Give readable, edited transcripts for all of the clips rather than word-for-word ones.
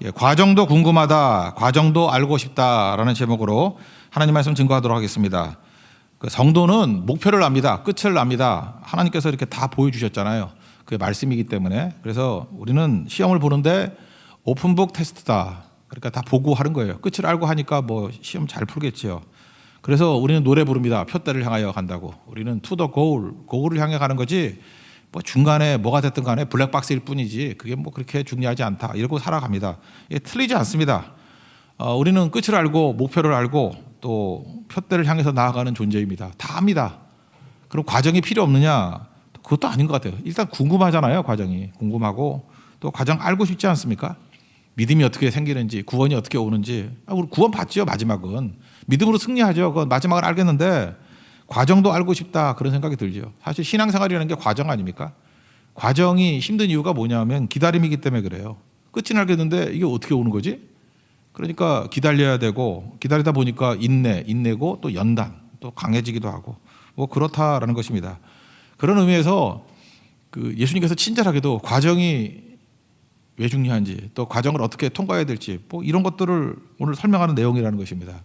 예, 과정도 궁금하다, 과정도 알고 싶다라는 제목으로 하나님 말씀 증거하도록 하겠습니다. 그 성도는 목표를 압니다. 끝을 압니다. 하나님께서 이렇게 다 보여주셨잖아요. 그게 말씀이기 때문에. 그래서 우리는 시험을 보는데 오픈북 테스트다. 그러니까 다 보고 하는 거예요. 끝을 알고 하니까 뭐 시험 잘 풀겠지요. 그래서 우리는 노래 부릅니다. 표대를 향하여 간다고. 우리는 to the goal, goal을 향해 가는 거지. 뭐 중간에 뭐가 됐든 간에 블랙박스일 뿐이지 그게 뭐 그렇게 중요하지 않다 이러고 살아갑니다. 예, 틀리지 않습니다. 우리는 끝을 알고 목표를 알고 또 표대를 향해서 나아가는 존재입니다. 다 압니다. 그럼 과정이 필요 없느냐? 그것도 아닌 것 같아요. 일단 궁금하잖아요. 과정이 궁금하고 또 과정 알고 싶지 않습니까? 믿음이 어떻게 생기는지 구원이 어떻게 오는지 우리 구원 받죠. 마지막은 믿음으로 승리하죠. 그건 마지막을 알겠는데 과정도 알고 싶다 그런 생각이 들죠. 사실 신앙생활이라는 게 과정 아닙니까? 과정이 힘든 이유가 뭐냐면 기다림이기 때문에 그래요. 끝은 알겠는데 이게 어떻게 오는 거지? 그러니까 기다려야 되고 기다리다 보니까 인내고 또 연단 또 강해지기도 하고 뭐 그렇다라는 것입니다. 그런 의미에서 그 예수님께서 친절하게도 과정이 왜 중요한지 또 과정을 어떻게 통과해야 될지 뭐 이런 것들을 오늘 설명하는 내용이라는 것입니다.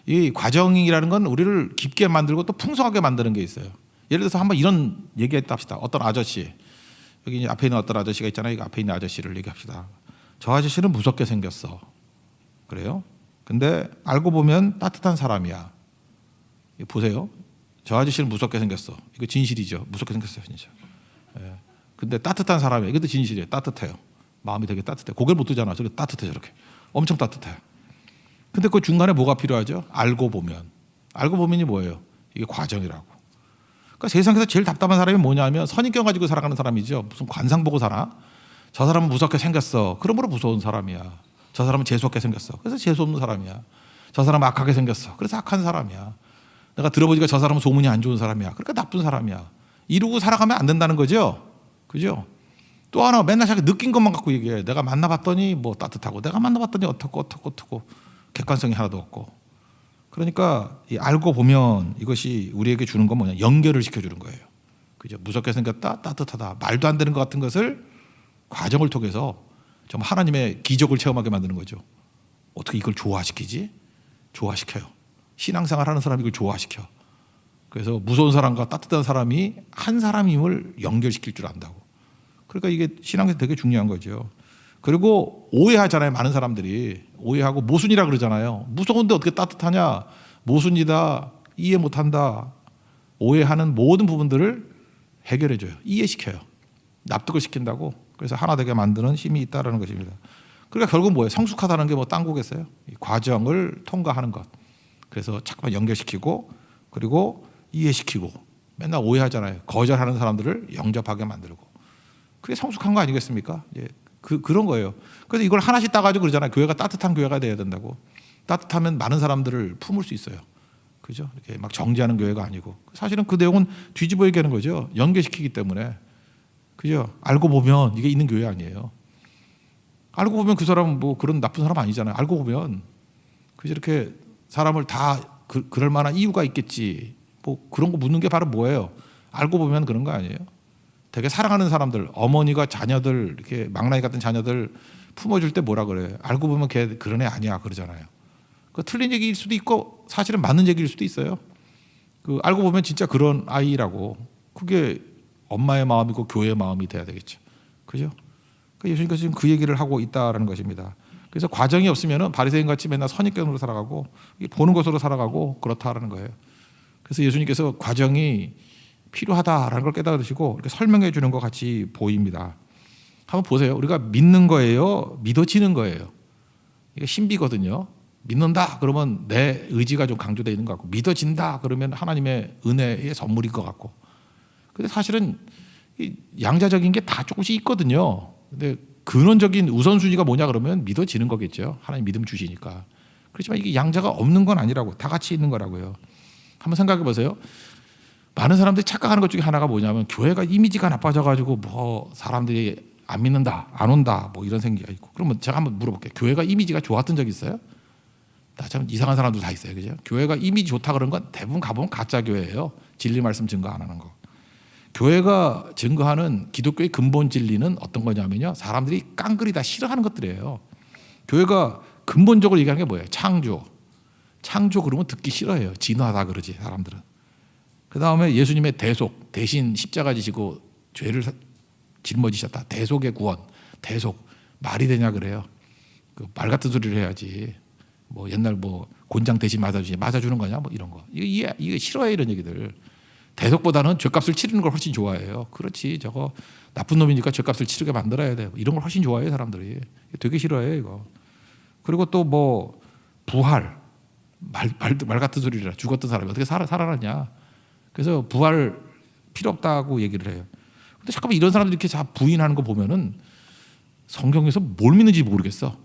이 과정이라는 건 우리를 깊게 만들고 또 풍성하게 만드는 게 있어요. 예를 들어서 한번 이런 얘기했다 합시다. 어떤 아저씨, 여기 이제 앞에 있는 어떤 아저씨가 있잖아요. 이 앞에 있는 아저씨를 얘기합시다. 저 아저씨는 무섭게 생겼어. 그래요? 근데 알고 보면 따뜻한 사람이야. 보세요. 저 아저씨는 무섭게 생겼어. 이거 진실이죠. 무섭게 생겼어요, 진짜. 예. 근데 따뜻한 사람이야. 이것도 진실이에요. 따뜻해요. 마음이 되게 따뜻해. 고개를 못 뜨잖아. 저렇게 따뜻해, 저렇게. 엄청 따뜻해. 근데 그 중간에 뭐가 필요하죠? 알고 보면. 알고 보면이 뭐예요? 이게 과정이라고. 그러니까 세상에서 제일 답답한 사람이 뭐냐면 선입견 가지고 살아가는 사람이죠. 무슨 관상 보고 살아? 저 사람은 무섭게 생겼어. 그러므로 무서운 사람이야. 저 사람은 재수없게 생겼어. 그래서 재수 없는 사람이야. 저 사람은 악하게 생겼어. 그래서 악한 사람이야. 내가 들어보니까 저 사람은 소문이 안 좋은 사람이야. 그러니까 나쁜 사람이야. 이러고 살아가면 안 된다는 거죠. 그죠? 또 하나 맨날 자기 느낀 것만 갖고 얘기해. 내가 만나봤더니 뭐 따뜻하고 내가 만나봤더니 어떻고 객관성이 하나도 없고. 그러니까 이 알고 보면 이것이 우리에게 주는 건 뭐냐? 연결을 시켜주는 거예요. 그죠? 무섭게 생겼다, 따뜻하다, 말도 안 되는 것 같은 것을 과정을 통해서 정말 하나님의 기적을 체험하게 만드는 거죠. 어떻게 이걸 조화시키지? 조화시켜요. 신앙생활 하는 사람이 이걸 조화시켜. 그래서 무서운 사람과 따뜻한 사람이 한 사람임을 연결시킬 줄 안다고. 그러니까 이게 신앙에서 되게 중요한 거죠. 그리고 오해하잖아요. 많은 사람들이 오해하고 모순이라 그러잖아요. 무서운데 어떻게 따뜻하냐? 모순이다. 이해 못한다. 오해하는 모든 부분들을 해결해줘요. 이해시켜요. 납득을 시킨다고. 그래서 하나 되게 만드는 힘이 있다는 것입니다. 그러니까 결국 뭐예요? 성숙하다는 게 뭐 딴 거겠어요? 이 과정을 통과하는 것. 그래서 자꾸만 연결시키고 그리고 이해시키고 맨날 오해하잖아요. 거절하는 사람들을 영접하게 만들고. 그게 성숙한 거 아니겠습니까? 예. 그런 거예요. 그래서 이걸 하나씩 따가지고 그러잖아요. 교회가 따뜻한 교회가 돼야 된다고. 따뜻하면 많은 사람들을 품을 수 있어요. 그죠? 이렇게 막 정지하는 교회가 아니고. 사실은 그 내용은 뒤집어 얘기하는 거죠. 연계시키기 때문에. 그죠? 알고 보면 이게 있는 교회 아니에요. 알고 보면 그 사람은 뭐 그런 나쁜 사람 아니잖아요. 알고 보면. 그죠? 이렇게 사람을 다 그럴 만한 이유가 있겠지. 뭐 그런 거 묻는 게 바로 뭐예요? 알고 보면 그런 거 아니에요? 되게 사랑하는 사람들, 어머니가 자녀들 이렇게 막나니 같은 자녀들 품어줄 때 뭐라 그래요? 알고 보면 걔 그런 애 아니야 그러잖아요. 그 틀린 얘기일 수도 있고 사실은 맞는 얘기일 수도 있어요. 그 알고 보면 진짜 그런 아이라고. 그게 엄마의 마음이고 교회의 마음이 돼야 되겠죠. 그죠? 그러니까 예수님께서 지금 그 얘기를 하고 있다라는 것입니다. 그래서 과정이 없으면은 바리새인 같이 맨날 선입견으로 살아가고 보는 것으로 살아가고 그렇다라는 거예요. 그래서 예수님께서 과정이 필요하다라는 걸 깨달으시고 이렇게 설명해 주는 것 같이 보입니다. 한번 보세요. 우리가 믿는 거예요? 믿어지는 거예요? 이게 신비거든요. 믿는다 그러면 내 의지가 좀 강조되어 있는 것 같고 믿어진다 그러면 하나님의 은혜의 선물인 것 같고. 근데 사실은 양자적인 게 다 조금씩 있거든요. 근데 근원적인 우선순위가 뭐냐 그러면 믿어지는 거겠죠. 하나님 믿음 주시니까. 그렇지만 이게 양자가 없는 건 아니라고. 다 같이 있는 거라고요. 한번 생각해 보세요. 많은 사람들이 착각하는 것 중에 하나가 뭐냐면 교회가 이미지가 나빠져가지고 뭐 사람들이 안 믿는다, 안 온다, 뭐 이런 생각이 있고. 그러면 제가 한번 물어볼게요. 교회가 이미지가 좋았던 적 있어요? 다 참 이상한 사람들 다 있어요, 그죠? 교회가 이미지 좋다 그런 건 대부분 가보면 가짜 교회예요. 진리 말씀 증거 안 하는 거. 교회가 증거하는 기독교의 근본 진리는 어떤 거냐면요, 사람들이 깡그리다 싫어하는 것들이에요. 교회가 근본적으로 얘기하는 게 뭐예요? 창조. 창조 그러면 듣기 싫어해요. 진화다 그러지 사람들은. 그 다음에 예수님의 대속, 대신 십자가 지시고 죄를 짊어지셨다. 대속의 구원, 대속 말이 되냐 그래요. 그 말 같은 소리를 해야지. 뭐 옛날 뭐 곤장 대신 맞아주는 거냐 뭐 이런 거. 이게 싫어해 이런 얘기들. 대속보다는 죄값을 치르는 걸 훨씬 좋아해요. 그렇지 저거 나쁜 놈이니까 죄값을 치르게 만들어야 돼. 이런 걸 훨씬 좋아해요 사람들이. 되게 싫어해 이거. 그리고 또 뭐 부활 말 같은 소리를 해. 죽었던 사람이 어떻게 살아났냐. 그래서 부활 필요 없다고 얘기를 해요. 근데 잠깐만 이런 사람들이 이렇게 다 부인하는 거 보면은 성경에서 뭘 믿는지 모르겠어.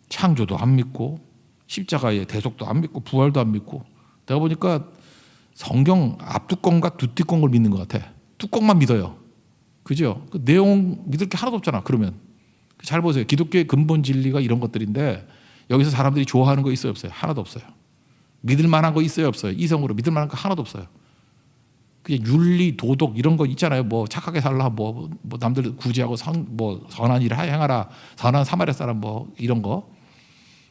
창조도 안 믿고 십자가의 대속도 안 믿고 부활도 안 믿고. 내가 보니까 성경 앞뚜껑과 뒷뚜껑 걸 믿는 것 같아. 뚜껑만 믿어요. 그죠? 그 내용 믿을 게 하나도 없잖아. 그러면 잘 보세요. 기독교의 근본 진리가 이런 것들인데 여기서 사람들이 좋아하는 거 있어요 없어요? 하나도 없어요. 믿을 만한 거 있어요 없어요? 이성으로 믿을 만한 거 하나도 없어요. 그냥 윤리 도덕 이런 거 있잖아요. 뭐 착하게 살라 뭐 남들 구제하고 선한 일을 행하라 선한 사마리아 사람 뭐 이런 거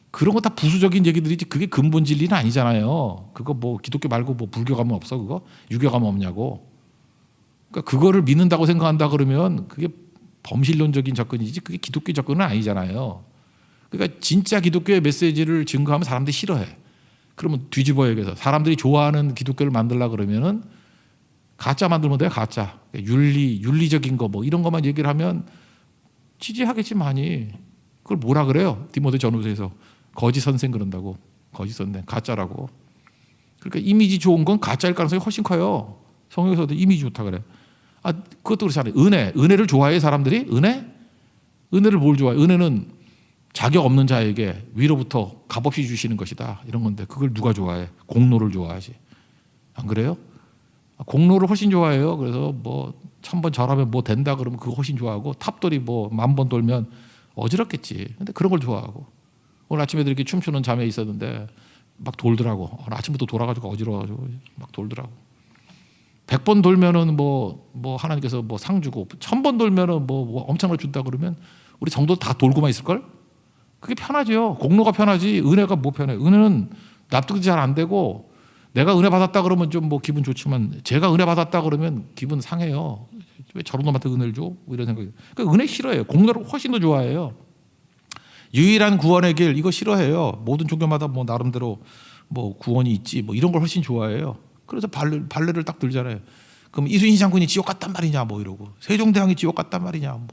그런 거 다 부수적인 얘기들이지 그게 근본 진리는 아니잖아요. 그거 뭐 기독교 말고 뭐 불교 가면 없어 그거? 유교 가면 없냐고. 그러니까 그거를 믿는다고 생각한다 그러면 그게 범실론적인 접근이지 그게 기독교 접근은 아니잖아요. 그러니까 진짜 기독교의 메시지를 증거하면 사람들이 싫어해. 그러면 뒤집어야 해서 사람들이 좋아하는 기독교를 만들라 그러면은 가짜 만들면 돼요. 가짜. 윤리적인 거 뭐 이런 것만 얘기를 하면 지지하겠지만이 그걸 뭐라 그래요? 디모데 전후서에서 거짓 선생 그런다고. 거짓 선생 가짜라고. 그러니까 이미지 좋은 건 가짜일 가능성이 훨씬 커요. 성경에서도 이미지 좋다 그래. 아 그것도 그렇잖아요. 은혜를 좋아해 사람들이? 은혜를 뭘 좋아해? 은혜는 자격 없는 자에게 위로부터 값없이 주시는 것이다 이런 건데 그걸 누가 좋아해? 공로를 좋아하지. 안 그래요? 공로를 훨씬 좋아해요. 그래서 뭐 1000번 절하면 뭐 된다 그러면 그거 훨씬 좋아하고 탑돌이 뭐 10,000번 돌면 어지럽겠지. 근데 그런 걸 좋아하고 오늘 아침에 이렇게 춤추는 자매 있었는데 막 돌더라고. 오늘 아침부터 돌아가지고 어지러워가지고 막 돌더라고. 100번 돌면은 뭐 하나님께서 뭐 상 주고 1000번 돌면은 뭐 엄청나게 준다 그러면 우리 정도 다 돌고만 있을 걸? 그게 편하죠. 공로가 편하지 은혜가 뭐 편해? 은혜는 납득이 잘 안 되고 내가 은혜 받았다 그러면 좀 뭐 기분 좋지만 제가 은혜 받았다 그러면 기분 상해요. 왜 저런 놈한테 은혜를 줘? 뭐 이런 생각이. 그러니까 은혜 싫어해요. 공로를 훨씬 더 좋아해요. 유일한 구원의 길 이거 싫어해요. 모든 종교마다 뭐 나름대로 뭐 구원이 있지 뭐 이런 걸 훨씬 좋아해요. 그래서 발레를 딱 들잖아요. 그럼 이순신 장군이 지옥 갔단 말이냐 뭐 이러고 세종대왕이 지옥 갔단 말이냐 뭐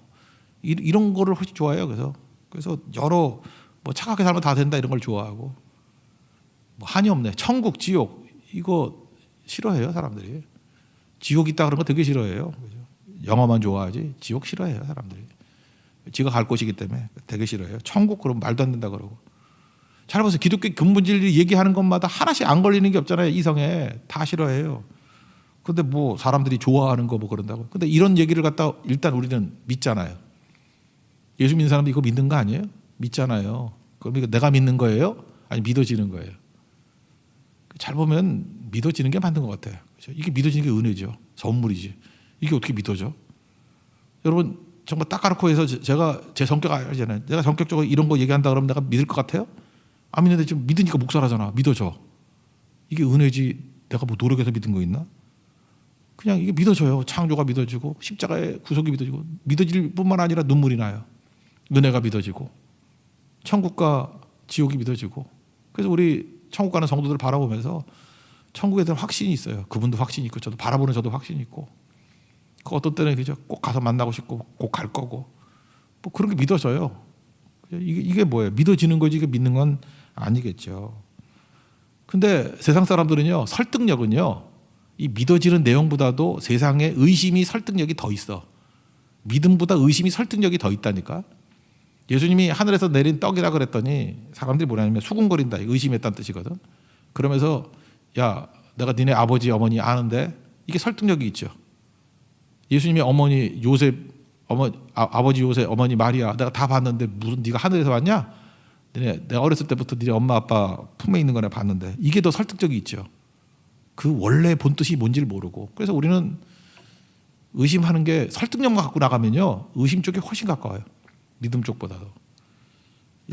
이런 거를 훨씬 좋아해요. 그래서 여러 뭐 착하게 살면 다 된다 이런 걸 좋아하고 뭐 한이 없네. 천국, 지옥 이거 싫어해요 사람들이. 지옥 있다 그런 거 되게 싫어해요. 영화만 좋아하지 지옥 싫어해요 사람들이. 지가 갈 곳이기 때문에 되게 싫어해요. 천국 그러면 말도 안 된다 그러고. 잘 보세요. 기독교 근본 진리 얘기하는 것마다 하나씩 안 걸리는 게 없잖아요. 이성에 다 싫어해요. 근데 뭐 사람들이 좋아하는 거 뭐 그런다고. 근데 이런 얘기를 갖다 일단 우리는 믿잖아요. 예수 믿는 사람도 이거 믿는 거 아니에요? 믿잖아요. 그럼 이거 내가 믿는 거예요? 아니 믿어지는 거예요. 잘 보면 믿어지는 게 맞는 것 같아요. 그렇죠? 이게 믿어지는 게 은혜죠. 선물이지. 이게 어떻게 믿어져? 여러분 정말 딱 까놓고 해서 제가 제 성격 알잖아요. 내가 성격적으로 이런 거 얘기한다 그러면 내가 믿을 것 같아요? 안 믿는데 지금 믿으니까 묵살하잖아. 믿어져. 이게 은혜지 내가 뭐 노력해서 믿은 거 있나? 그냥 이게 믿어져요. 창조가 믿어지고 십자가의 구속이 믿어지고 믿어질 뿐만 아니라 눈물이 나요. 은혜가 믿어지고 천국과 지옥이 믿어지고 그래서 우리 천국 가는 성도들 바라보면서 천국에 대한 확신이 있어요. 그분도 확신이 있고 저도 바라보는 저도 확신이 있고 그 어떤 때는 그죠 꼭 가서 만나고 싶고 꼭 갈 거고 뭐 그런 게 믿어져요. 이게 뭐예요? 믿어지는 거지 이게 믿는 건 아니겠죠. 근데 세상 사람들은요 설득력은요 이 믿어지는 내용보다도 세상에 의심이 설득력이 더 있어. 믿음보다 의심이 설득력이 더 있다니까. 예수님이 하늘에서 내린 떡이라 그랬더니 사람들이 뭐냐면 수군거린다. 의심했다는 뜻이거든. 그러면서 야 내가 니네 아버지 어머니 아는데 이게 설득력이 있죠. 예수님의 어머니 요셉 아버지 요셉 어머니 마리아 내가 다 봤는데 무슨 네가 하늘에서 왔냐? 내가 어렸을 때부터 니네 엄마 아빠 품에 있는 거나 봤는데 이게 더 설득력이 있죠. 그 원래 본 뜻이 뭔지를 모르고 그래서 우리는 의심하는 게 설득력만 갖고 나가면요 의심 쪽에 훨씬 가까워요. 믿음 쪽보다도.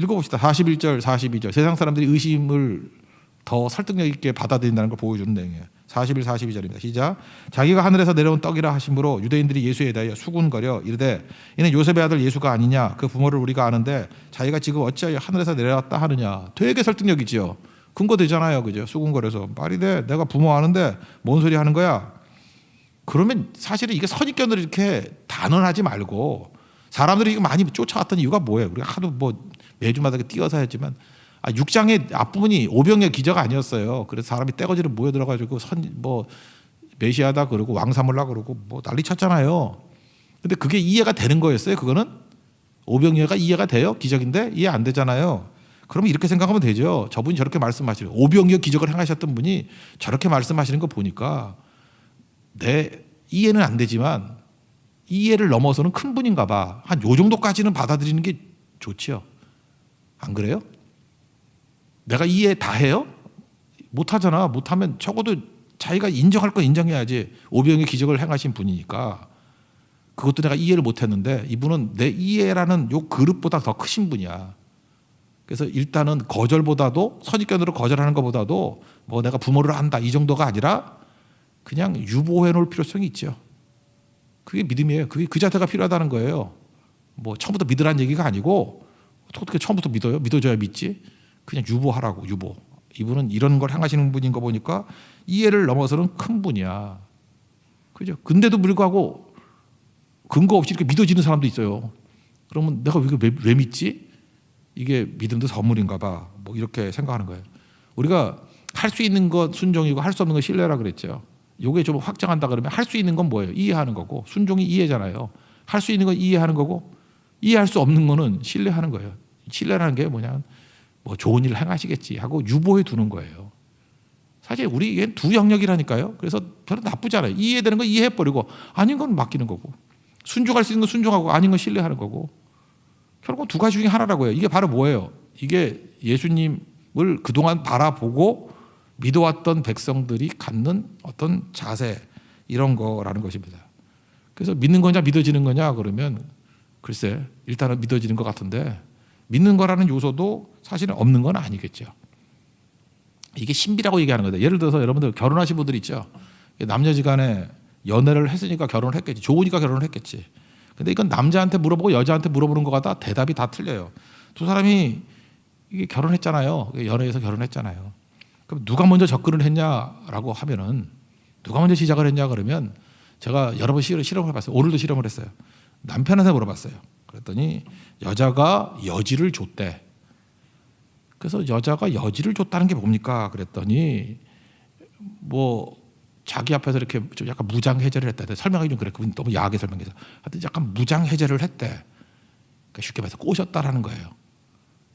읽어봅시다. 41절, 42절. 세상 사람들이 의심을 더 설득력 있게 받아들인다는 걸 보여주는 내용이에요. 41, 42절입니다. 시작. 자기가 하늘에서 내려온 떡이라 하심으로 유대인들이 예수에 대하여 수군거려 이르되 이는 요셉의 아들 예수가 아니냐. 그 부모를 우리가 아는데 자기가 지금 어찌하여 하늘에서 내려왔다 하느냐. 되게 설득력이지요. 근거 되잖아요. 그죠? 수군거려서 말이 돼. 내가 부모 아는데 뭔 소리 하는 거야. 그러면 사실은 이게 선입견을 이렇게 단언하지 말고 사람들이 이거 많이 쫓아왔던 이유가 뭐예요? 우리가 하도 뭐 매주마다 뛰어서 했지만 6장의 앞부분이 오병의 기저가 아니었어요. 그래서 사람이 떼거지로 모여들어가지고 뭐 메시아다 그러고 왕 삼으려고 그러고 뭐 난리 쳤잖아요. 근데 그게 이해가 되는 거였어요. 그거는 오병이어가 이해가 돼요? 기적인데 이해 안 되잖아요. 그러면 이렇게 생각하면 되죠. 저분이 저렇게 말씀하시는 오병이어 기적을 행하셨던 분이 저렇게 말씀하시는 거 보니까 내 이해는 안 되지만 이해를 넘어서는 큰 분인가 봐. 한 요 정도까지는 받아들이는 게 좋지요. 안 그래요? 내가 이해 다 해요? 못하잖아. 못하면 적어도 자기가 인정할 거 인정해야지. 오병의 기적을 행하신 분이니까. 그것도 내가 이해를 못했는데 이분은 내 이해라는 요 그릇보다 더 크신 분이야. 그래서 일단은 거절보다도 선입견으로 거절하는 것보다도 뭐 내가 부모를 안다 이 정도가 아니라 그냥 유보해 놓을 필요성이 있죠. 그게 믿음이에요. 그게 그 자세가 필요하다는 거예요. 뭐 처음부터 믿으라는 얘기가 아니고 어떻게 처음부터 믿어요? 믿어줘야 믿지. 그냥 유보하라고 유보. 이분은 이런 걸 행하시는 분인 거 보니까 이해를 넘어서는 큰 분이야. 그죠? 근데도 불구하고 근거 없이 이렇게 믿어지는 사람도 있어요. 그러면 내가 왜 믿지? 이게 믿음도 선물인가 봐. 뭐 이렇게 생각하는 거예요. 우리가 할 수 있는 것 순종이고 할 수 없는 건 신뢰라 그랬죠. 요게 좀 확장한다 그러면 할 수 있는 건 뭐예요? 이해하는 거고 순종이 이해잖아요. 할 수 있는 건 이해하는 거고 이해할 수 없는 거는 신뢰하는 거예요. 신뢰라는 게 뭐냐? 뭐 좋은 일을 행하시겠지 하고 유보해 두는 거예요. 사실 우리에겐 두 영역이라니까요. 그래서 별로 나쁘지 않아요. 이해되는 건 이해해버리고 아닌 건 맡기는 거고 순종할 수 있는 건 순종하고 아닌 건 신뢰하는 거고 결국 두 가지 중에 하나라고요. 이게 바로 뭐예요? 이게 예수님을 그동안 바라보고 믿어왔던 백성들이 갖는 어떤 자세 이런 거라는 것입니다. 그래서 믿는 거냐 믿어지는 거냐 그러면 글쎄 일단은 믿어지는 것 같은데 믿는 거라는 요소도 사실은 없는 건 아니겠죠. 이게 신비라고 얘기하는 거다. 예를 들어서 여러분들 결혼하신 분들 있죠. 남녀지간에 연애를 했으니까 결혼을 했겠지. 좋으니까 결혼을 했겠지. 근데 이건 남자한테 물어보고 여자한테 물어보는 거가 대답이 다 틀려요. 두 사람이 이게 결혼했잖아요. 연애해서 결혼했잖아요. 그럼 누가 먼저 접근을 했냐라고 하면은 누가 먼저 시작을 했냐 그러면 제가 여러 번 실험을 해봤어요. 오늘도 실험을 했어요. 남편한테 물어봤어요. 그랬더니 여자가 여지를 줬대. 그래서 여자가 여지를 줬다는 게 뭡니까? 그랬더니 뭐 자기 앞에서 이렇게 좀 약간 무장 해제를 했다. 설명하기 좀 그래. 그분 너무 야하게 설명해서 하여튼 약간 무장 해제를 했대. 그러니까 쉽게 말해서 꼬셨다라는 거예요.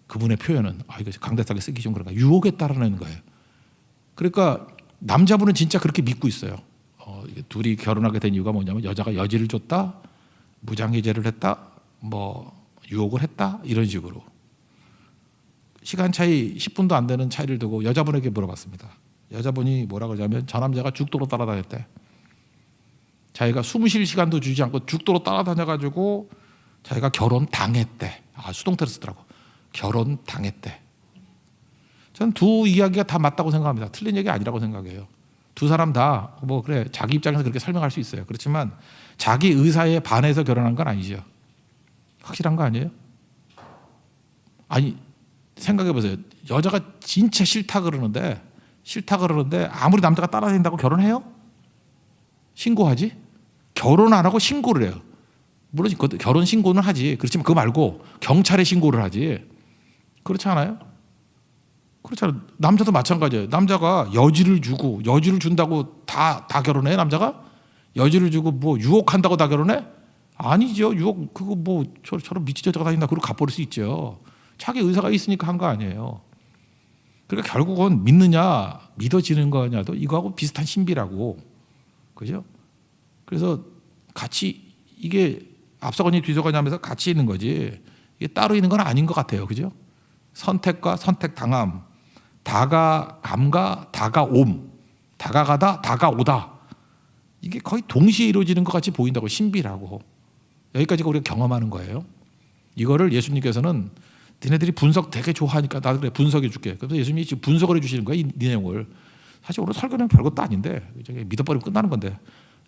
그분의 표현은 이거 강대하게 쓰기 좀 그런가 유혹했다라는 거예요. 그러니까 남자분은 진짜 그렇게 믿고 있어요. 둘이 결혼하게 된 이유가 뭐냐면 여자가 여지를 줬다, 무장 해제를 했다, 뭐 유혹을 했다 이런 식으로. 시간 차이 10분도 안 되는 차이를 두고 여자분에게 물어봤습니다. 여자분이 뭐라 그러냐면 저 남자가 죽도록 따라다녔대. 자기가 숨 쉴 시간도 주지 않고 죽도록 따라다녀가지고 자기가 결혼당했대. 수동태로 쓰더라고. 결혼당했대. 저는 두 이야기가 다 맞다고 생각합니다. 틀린 얘기 아니라고 생각해요. 두 사람 다 뭐 그래 자기 입장에서 그렇게 설명할 수 있어요. 그렇지만 자기 의사에 반해서 결혼한 건 아니죠. 확실한 거 아니에요? 아니 생각해 보세요. 여자가 진짜 싫다 그러는데 아무리 남자가 따라다닌다고 결혼해요? 신고하지? 결혼 안 하고 신고를 해요. 물론 결혼 신고는 하지. 그렇지만 그거 말고 경찰에 신고를 하지. 그렇지 않아요? 그렇잖아요. 남자도 마찬가지예요. 남자가 여지를 준다고 다 결혼해? 남자가 여지를 주고 뭐 유혹한다고 다 결혼해? 아니죠. 유혹 그거 뭐 저런 미친 여자가 다닌다 그러고 갚아버릴 수 있죠. 자기 의사가 있으니까 한 거 아니에요. 그러니까 결국은 믿느냐 믿어지는 거냐도 이거하고 비슷한 신비라고. 그죠? 그래서 같이 이게 앞서가니 뒤서가니 하면서 같이 있는 거지 이게 따로 있는 건 아닌 것 같아요. 그죠? 선택과 선택당함, 다가감과 다가옴, 다가가다 다가오다 이게 거의 동시에 이루어지는 것 같이 보인다고. 신비라고. 여기까지가 우리가 경험하는 거예요. 이거를 예수님께서는 니네들이 분석 되게 좋아하니까 나도 그래 분석해 줄게. 그래서 예수님이 지금 분석을 해주시는 거야 이 내용을. 사실 오늘 설교는 별것도 아닌데 믿어버리면 끝나는 건데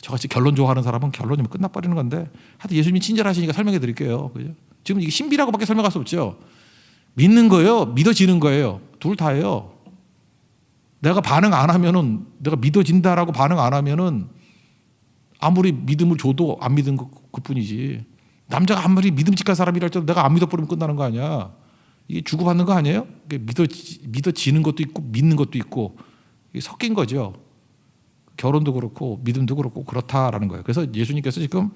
저같이 결론 좋아하는 사람은 결론이면 끝나버리는 건데 하여튼 예수님이 친절하시니까 설명해 드릴게요. 그죠? 지금 이게 신비라고밖에 설명할 수 없죠. 믿는 거예요, 믿어지는 거예요. 둘 다예요. 내가 반응 안 하면은 내가 믿어진다라고 반응 안 하면은 아무리 믿음을 줘도 안 믿은 그뿐이지. 남자가 아무리 믿음직한 사람이라 할지라도 내가 안 믿어버리면 끝나는 거 아니야. 이게 주고받는 거 아니에요? 믿어지는 것도 있고 믿는 것도 있고 이게 섞인 거죠. 결혼도 그렇고 믿음도 그렇고 그렇다라는 거예요. 그래서 예수님께서 지금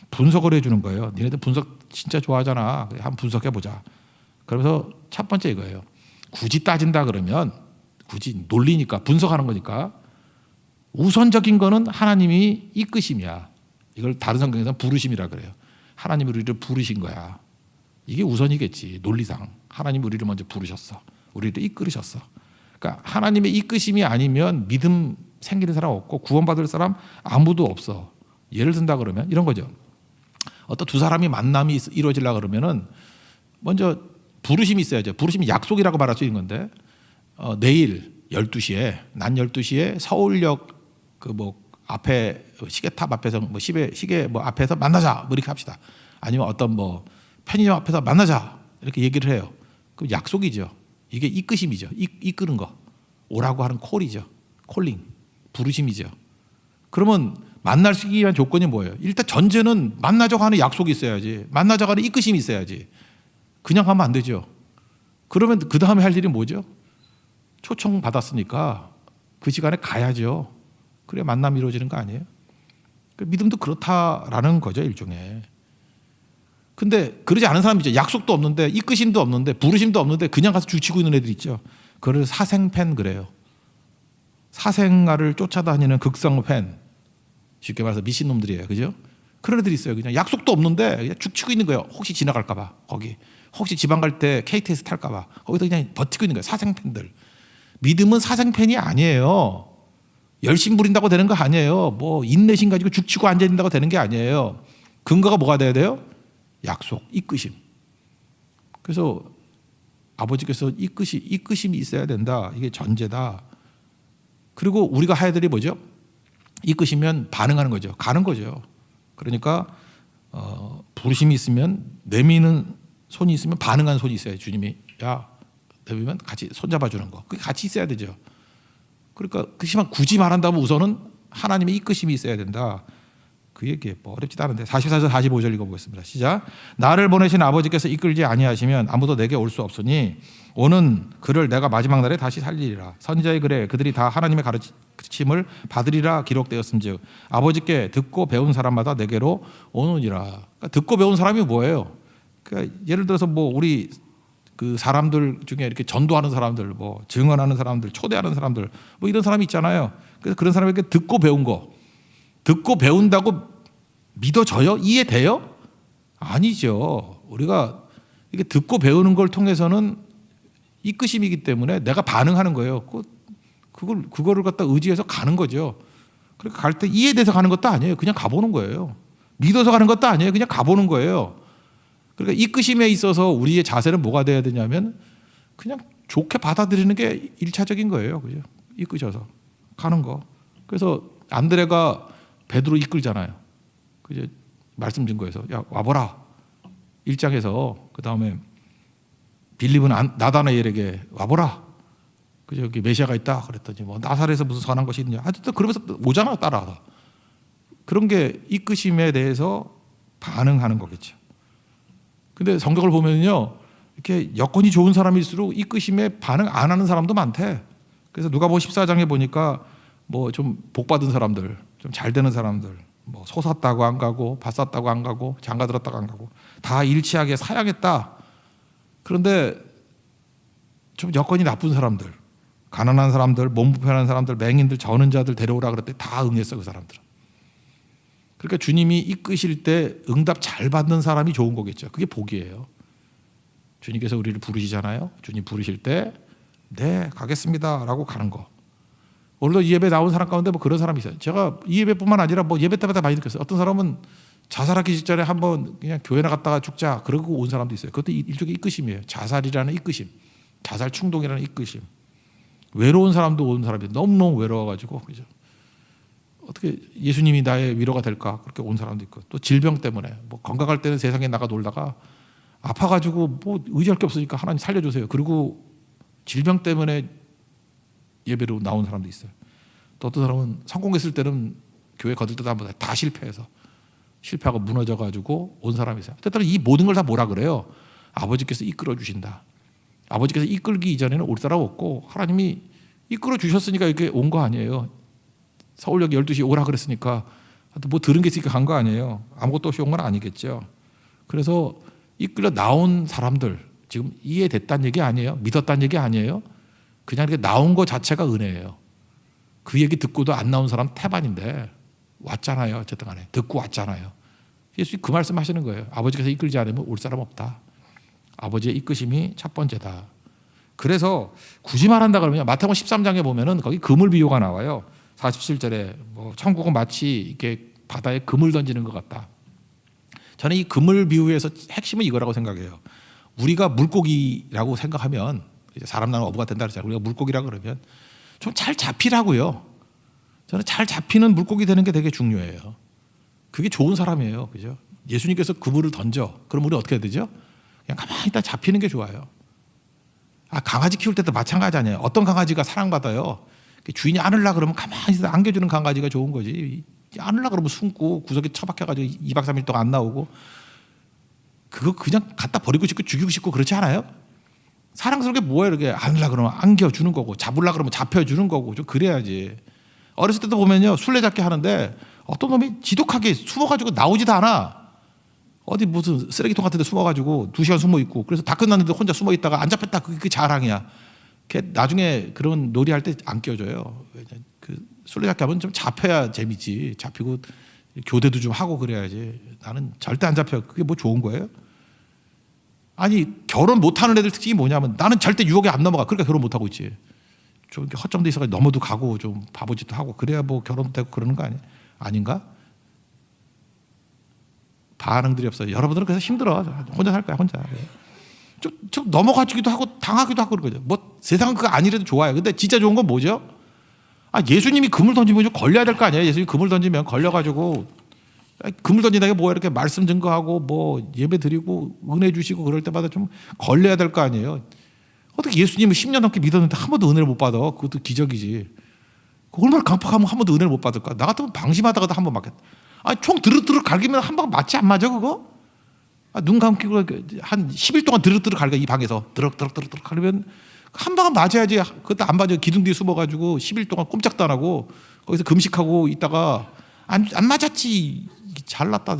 분석을 해주는 거예요. 니네들 분석 진짜 좋아하잖아. 한번 분석해보자. 그러면서 첫 번째 이거예요. 굳이 따진다 그러면 굳이 논리니까 분석하는 거니까 우선적인 거는 하나님이 이끄심이야. 이걸 다른 성경에서는 부르심이라 그래요. 하나님이 우리를 부르신 거야. 이게 우선이겠지. 논리상 하나님이 우리를 먼저 부르셨어. 우리를 이끌으셨어. 그러니까 하나님의 이끄심이 아니면 믿음 생기는 사람 없고 구원받을 사람 아무도 없어. 예를 든다 그러면 이런 거죠. 어떤 두 사람이 만남이 이루어지려고 그러면은 먼저 부르심이 있어야죠. 부르심이 약속이라고 말할 수 있는 건데 내일 12시에 낮 12시에 서울역 그 뭐 앞에 시계탑 앞에서 뭐 시계 뭐 앞에서 만나자 뭐 이렇게 합시다. 아니면 어떤 뭐 편의점 앞에서 만나자 이렇게 얘기를 해요. 그럼 약속이죠. 이게 이끄심이죠. 이끄는 거. 오라고 하는 콜이죠. 콜링. 부르심이죠. 그러면 만날 수 있기 위한 조건이 뭐예요? 일단 전제는 만나자고 하는 약속이 있어야지. 만나자고 하는 이끄심이 있어야지. 그냥 하면 안 되죠. 그러면 그 다음에 할 일이 뭐죠? 초청 받았으니까 그 시간에 가야죠. 그래야 만남이 이루어지는 거 아니에요? 믿음도 그렇다라는 거죠, 일종의. 근데 그러지 않은 사람이죠. 약속도 없는데 이끄심도 없는데 부르심도 없는데 그냥 가서 죽치고 있는 애들 있죠. 그걸 사생팬 그래요. 사생아를 쫓아다니는 극성팬. 쉽게 말해서 미친놈들이에요. 그죠? 그런 애들이 있어요. 그냥 약속도 없는데 그냥 죽치고 있는 거예요. 혹시 지나갈까 봐. 거기. 혹시 지방 갈 때 KTX 탈까 봐. 거기서 그냥 버티고 있는 거예요. 사생팬들. 믿음은 사생팬이 아니에요. 열심 부린다고 되는 거 아니에요. 뭐 인내심 가지고 죽치고 앉아 있는다고 되는 게 아니에요. 근거가 뭐가 돼야 돼요? 약속, 이끄심. 그래서 아버지께서 이끄심이 있어야 된다. 이게 전제다. 그리고 우리가 해야 될이 뭐죠? 이끄시면 반응하는 거죠. 가는 거죠. 그러니까 부르심이 있으면 내미는 손이 있으면 반응하는 손이 있어요. 주님이 야 내미면 같이 손잡아주는 거. 그게 같이 있어야 되죠. 그러니까 그렇지만 굳이 말한다면 우선은 하나님의 이끄심이 있어야 된다. 그 얘기 뭐 어렵지도 않은데 44절 45절 읽어보겠습니다. 시작. 나를 보내신 아버지께서 이끌지 아니하시면 아무도 내게 올 수 없으니 오는 그를 내가 마지막 날에 다시 살리리라. 선지자의 글에 그들이 다 하나님의 가르침을 받으리라 기록되었음즉 아버지께 듣고 배운 사람마다 내게로 오느니라. 그러니까 듣고 배운 사람이 뭐예요? 그러니까 예를 들어서 뭐 우리 그 사람들 중에 이렇게 전도하는 사람들, 뭐 증언하는 사람들, 초대하는 사람들, 뭐 이런 사람이 있잖아요. 그래서 그런 사람에게 듣고 배운 거, 듣고 배운다고 믿어져요? 이해돼요? 아니죠. 우리가 이게 듣고 배우는 걸 통해서는 이끄심이기 때문에 내가 반응하는 거예요. 그거를 갖다 의지해서 가는 거죠. 그러니까 갈 때 이해돼서 가는 것도 아니에요. 그냥 가보는 거예요. 믿어서 가는 것도 아니에요. 그냥 가보는 거예요. 그러니까 이끄심에 있어서 우리의 자세는 뭐가 돼야 되냐면 그냥 좋게 받아들이는 게 1차적인 거예요. 그죠? 이끄셔서 가는 거. 그래서 안드레가 베드로 이끌잖아요. 그죠? 말씀 증거에서 야 와보라. 1장에서 그 다음에 빌립은 나다나엘에게 와보라. 그죠? 여기 메시아가 있다. 그랬더니 뭐 나사렛에서 무슨 선한 것이 있느냐. 하여튼 그러면서 오잖아 따라하다. 그런 게 이끄심에 대해서 반응하는 거겠죠. 근데 성경을 보면요, 이렇게 여건이 좋은 사람일수록 이끄심에 반응 안 하는 사람도 많대. 그래서 누가복음 14장에 보니까 뭐 좀 복 받은 사람들, 좀 잘 되는 사람들, 뭐 소 샀다고 안 가고 밭 샀다고 안 가고 장가 들었다고 안 가고 다 일치하게 사양했다. 그런데 좀 여건이 나쁜 사람들, 가난한 사람들, 몸 불편한 사람들, 맹인들, 저는 자들 데려오라 그랬더니 다 응했어 그 사람들은. 그러니까 주님이 이끄실 때 응답 잘 받는 사람이 좋은 거겠죠. 그게 복이에요. 주님께서 우리를 부르시잖아요. 주님 부르실 때 네 가겠습니다라고 가는 거. 오늘도 이 예배 나온 사람 가운데 뭐 그런 사람이 있어요. 제가 이 예배뿐만 아니라 뭐 예배 때마다 많이 느꼈어요. 어떤 사람은 자살하기 직전에 한번 그냥 교회 나갔다가 죽자 그러고 온 사람도 있어요. 그것도 일종의 이끄심이에요. 자살이라는 이끄심, 자살 충동이라는 이끄심. 외로운 사람도 온 사람이 너무너무 외로워가지고 그죠? 어떻게 예수님이 나의 위로가 될까 그렇게 온 사람도 있고 또 질병 때문에 뭐 건강할 때는 세상에 나가 놀다가 아파가지고 뭐 의지할 게 없으니까 하나님 살려주세요. 그리고 질병 때문에 예배로 나온 사람도 있어요. 또 어떤 사람은 성공했을 때는 교회 거들 때도 한번 다 실패하고 무너져가지고 온 사람이 있어요. 때때로 이 모든 걸 다 뭐라 그래요? 아버지께서 이끌어 주신다. 아버지께서 이끌기 이전에는 올 사람 없고 하나님이 이끌어 주셨으니까 이렇게 온 거 아니에요. 서울역 12시에 오라 그랬으니까 뭐 들은 게 있으니까 간 거 아니에요. 아무것도 없이 온 건 아니겠죠. 그래서 이끌려 나온 사람들 지금 이해됐다는 얘기 아니에요. 믿었다는 얘기 아니에요. 그냥 이렇게 나온 거 자체가 은혜예요. 그 얘기 듣고도 안 나온 사람 태반인데 왔잖아요. 어쨌든 간에 듣고 왔잖아요. 예수님 그 말씀 하시는 거예요. 아버지께서 이끌지 않으면 올 사람 없다. 아버지의 이끄심이 첫 번째다. 그래서 굳이 말한다 그러면 마태복음 13장에 보면은 거기 그물 비유가 나와요. 47절에 뭐 천국은 마치 이렇게 바다에 그물 던지는 것 같다. 저는 이 그물 비유에서 핵심은 이거라고 생각해요. 우리가 물고기라고 생각하면 이제 사람 나는 어부가 된다 그러잖아요. 우리가 물고기라고 그러면 좀 잘 잡히라고요. 저는 잘 잡히는 물고기 되는 게 되게 중요해요. 그게 좋은 사람이에요. 그죠? 예수님께서 그물을 던져. 그럼 우리 어떻게 해야 되죠? 그냥 가만히 있다 잡히는 게 좋아요. 강아지 키울 때도 마찬가지 아니에요. 어떤 강아지가 사랑받아요. 주인이 안으려고 그러면 가만히 있어 안겨주는 강아지가 좋은 거지. 안으려고 그러면 숨고 구석에 처박혀가지고 2박 3일 동안 안 나오고 그거 그냥 갖다 버리고 싶고 죽이고 싶고 그렇지 않아요? 사랑스럽게 뭐예요? 이렇게 안으려고 그러면 안겨주는 거고 잡으려고 그러면 잡혀주는 거고 좀 그래야지. 어렸을 때도 보면요. 술래잡기 하는데 어떤 놈이 지독하게 숨어가지고 나오지도 않아. 어디 무슨 쓰레기통 같은 데 숨어가지고 2시간 숨어있고 그래서 다 끝났는데 혼자 숨어있다가 안 잡혔다. 그게 자랑이야. 걔 나중에 그런 놀이할 때 안 껴줘요. 그 술래잡기 하면 좀 잡혀야 재미지. 잡히고 교대도 좀 하고 그래야지. 나는 절대 안 잡혀. 그게 뭐 좋은 거예요? 아니 결혼 못하는 애들 특징이 뭐냐면 나는 절대 유혹에 안 넘어가. 그러니까 결혼 못하고 있지. 좀 허점도 있어가지고 넘어도 가고 좀 바보짓도 하고 그래야 뭐 결혼도 되고 그러는 거 아닌가? 반응들이 없어요. 여러분들은 그래서 힘들어. 혼자 살 거야 혼자. 좀 넘어가지기도 하고 당하기도 하고 그런 거죠. 뭐 세상은 그거 아니래도 좋아요. 근데 진짜 좋은 건 뭐죠? 예수님이 그물 던지면 좀 걸려야 될 거 아니에요. 예수님이 그물 던지면 걸려가지고 그물 던진다는 게 뭐야 이렇게 말씀 증거하고 뭐 예배 드리고 은혜 주시고 그럴 때마다 좀 걸려야 될 거 아니에요. 어떻게 예수님을 10년 넘게 믿었는데 한 번도 은혜를 못 받아? 그것도 기적이지. 얼마나 강팍하면 한 번도 은혜를 못 받을까? 나 같으면 방심하다가도 한 번 맞겠다. 총 드륵드륵 갈기면 한 방 맞지 안 맞아 그거? 눈 감기고 한 10일 동안 드륵드륵 갈겨 이 방에서 드륵드륵 갈면 한 방은 맞아야지. 그것도 안 맞아. 기둥 뒤에 숨어가지고 10일 동안 꼼짝도 안 하고 거기서 금식하고 있다가 안 맞았지. 잘났다.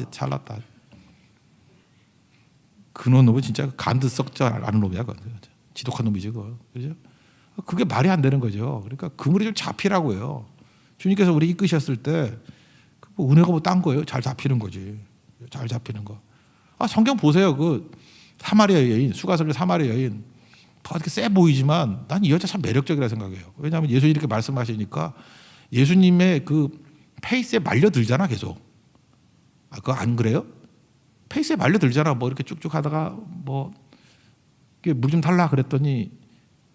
그놈은 진짜 간드 썩지 않은 놈이야. 지독한 놈이지 그거. 그죠? 그게 말이 안 되는 거죠. 그러니까 그물이 좀 잡히라고요. 주님께서 우리 이끄셨을 때 은혜가 뭐 딴 거예요. 잘 잡히는 거지. 잘 잡히는 거. 성경 보세요. 그 사마리아 여인, 수가성의 사마리아 여인. 더 이렇게 세 보이지만 난 이 여자 참 매력적이라 생각해요. 왜냐하면 예수님 이렇게 말씀하시니까 예수님의 그 페이스에 말려들잖아 계속. 그거 안 그래요? 페이스에 말려들잖아. 뭐 이렇게 쭉쭉 하다가 뭐 물 좀 달라 그랬더니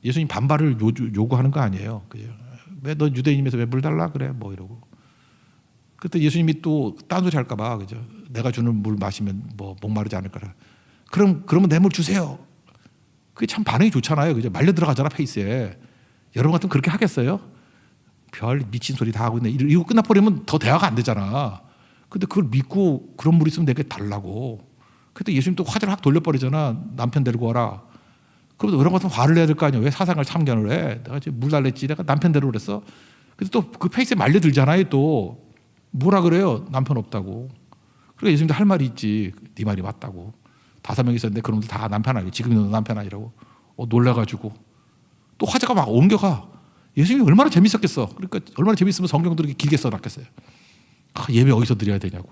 예수님 반발을 요구하는 거 아니에요. 왜 너 유대인이면서 왜 물 달라 그래? 뭐 이러고. 그때 예수님이 또 딴소리 할까 봐. 그죠? 내가 주는 물 마시면 뭐 목마르지 않을 거라. 그러면 내 물 주세요. 그게 참 반응이 좋잖아요. 그죠? 말려 들어가잖아 페이스에. 여러분 같으면 그렇게 하겠어요? 별 미친 소리 다 하고 있네. 이거 끝나버리면 더 대화가 안 되잖아. 근데 그걸 믿고 그런 물 있으면 내게 달라고. 그때 예수님 또 화제를 확 돌려버리잖아. 남편 데리고 와라. 그럼 여러분 같으면 화를 내야 될 거 아니에요. 왜 사상을 참견을 해? 내가 지금 물 달랬지. 내가 남편 데리고 그랬어. 근데 또 그 페이스에 말려들잖아요. 또 뭐라 그래요? 남편 없다고. 그러니까 예수님도 할 말이 있지. 네 말이 맞다고. 5명 있었는데 그놈들 다 남편 아니고 지금 너 남편 아니라고. 놀라가지고 또 화제가 막 옮겨가. 예수님이 얼마나 재밌었겠어. 그러니까 얼마나 재밌으면 성경도 이렇게 길게 써놨겠어요. 예배 어디서 드려야 되냐고.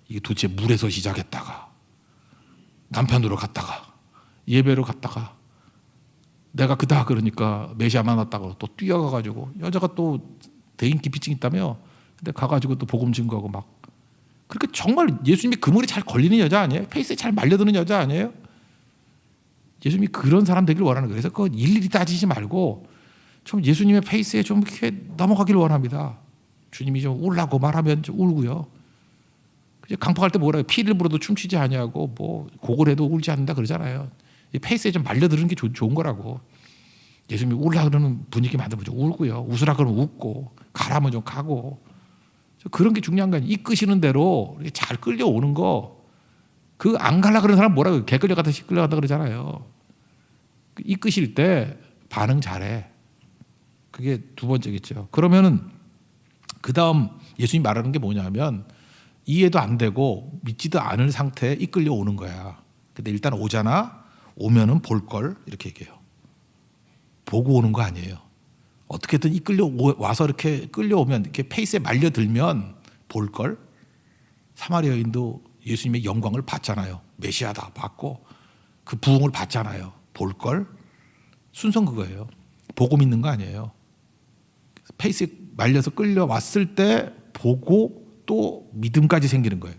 이게 도대체 물에서 시작했다가 남편으로 갔다가 예배로 갔다가 내가 그다 그러니까 메시아 만났다고 또 뛰어가가지고 여자가 또 대인 기피증 있다며. 근데 가가지고 또 복음 증거하고 막 그렇게 정말 예수님이 그물이 잘 걸리는 여자 아니에요? 페이스에 잘 말려드는 여자 아니에요? 예수님이 그런 사람 되길 원하는 거예요. 그래서 그거 일일이 따지지 말고 좀 예수님의 페이스에 좀 이렇게 넘어가길 원합니다. 주님이 좀 울라고 말하면 좀 울고요. 강팍할 때 뭐라고 피를 불어도 춤추지 아니하고 뭐 곡을 해도 울지 않는다 그러잖아요. 이 페이스에 좀 말려드는 게 좋은 거라고. 예수님이 울라 그러는 분위기 만들면 좀 울고요. 웃으라 그러면 웃고 가라면 좀 가고. 그런 게 중요한 거 아니에요. 이끄시는 대로 잘 끌려오는 거. 그 안 갈라 그러는 사람 뭐라고 개 끌려가듯이 끌려간다 그러잖아요. 이끄실 때 반응 잘해. 그게 두 번째겠죠. 그러면은 그 다음 예수님이 말하는 게 뭐냐면 이해도 안 되고 믿지도 않을 상태에 이끌려 오는 거야. 근데 일단 오잖아. 오면은 볼 걸 이렇게 얘기해요. 보고 오는 거 아니에요. 어떻게든 이끌려 와서 이렇게 끌려오면 이렇게 페이스에 말려들면 볼 걸. 사마리아 여인도 예수님의 영광을 봤잖아요. 메시아다 봤고 그 부흥을 봤잖아요. 볼 걸. 순서는 그거예요. 보고 믿는 거 아니에요. 페이스에 말려서 끌려왔을 때 보고 또 믿음까지 생기는 거예요.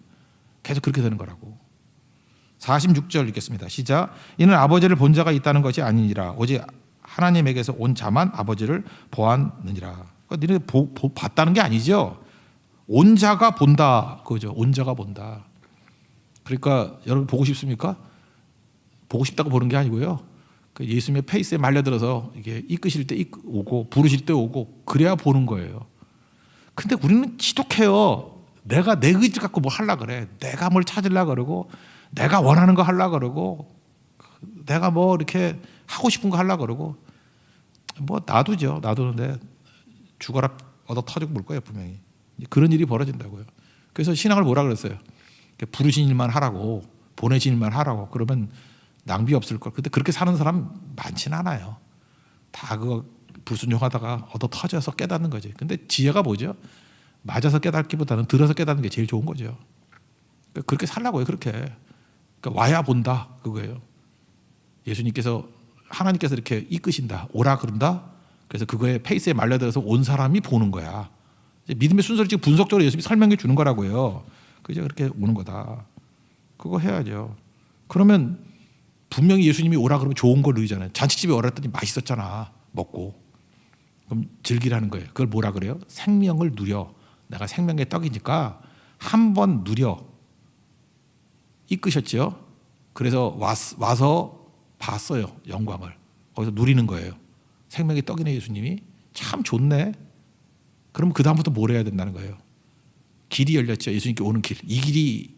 계속 그렇게 되는 거라고. 46절 읽겠습니다. 시작. 이는 아버지를 본 자가 있다는 것이 아니니라. 오직 하나님에게서 온 자만 아버지를 보았느니라. 그러니까 너네 봤다는 게 아니죠. 온 자가 본다. 그거죠. 온 자가 본다. 그러니까 여러분 보고 싶습니까? 보고 싶다고 보는 게 아니고요. 그 예수님의 페이스에 말려들어서 이게 이끄실 때 오고 부르실 때 오고 그래야 보는 거예요. 근데 우리는 지독해요. 내가 내 의지 갖고 뭐 하려고 그래. 내가 뭘 찾으려고 그러고 내가 원하는 거 하려고 그러고 내가 뭐 이렇게 하고 싶은 거 하려고 그러고 뭐 놔두죠. 놔두는데 죽어라 얻어 터지고 물 거예요. 분명히. 그런 일이 벌어진다고요. 그래서 신앙을 뭐라 그랬어요. 부르신 일만 하라고 보내신 일만 하라고 그러면 낭비 없을 걸. 근데 그렇게 사는 사람 많지는 않아요. 다 그거 불순종하다가 얻어 터져서 깨닫는 거지. 근데 지혜가 뭐죠? 맞아서 깨닫기보다는 들어서 깨닫는 게 제일 좋은 거죠. 그렇게 살라고요. 그렇게. 그러니까 와야 본다. 그거예요. 예수님께서 하나님께서 이렇게 이끄신다. 오라 그런다. 그래서 그거에 페이스에 말려들어서 온 사람이 보는 거야. 믿음의 순서를 지금 분석적으로 예수님이 설명해 주는 거라고요. 그죠? 그렇게 오는 거다. 그거 해야죠. 그러면 분명히 예수님이 오라 그러면 좋은 걸 누리잖아요. 잔치집에 오라 했더니 맛있었잖아. 먹고. 그럼 즐기라는 거예요. 그걸 뭐라 그래요? 생명을 누려. 내가 생명의 떡이니까 한번 누려. 이끄셨죠. 그래서 와서 봤어요. 영광을. 거기서 누리는 거예요. 생명의 떡이네 예수님이. 참 좋네. 그럼 그 다음부터 뭘 해야 된다는 거예요. 길이 열렸죠. 예수님께 오는 길. 이 길이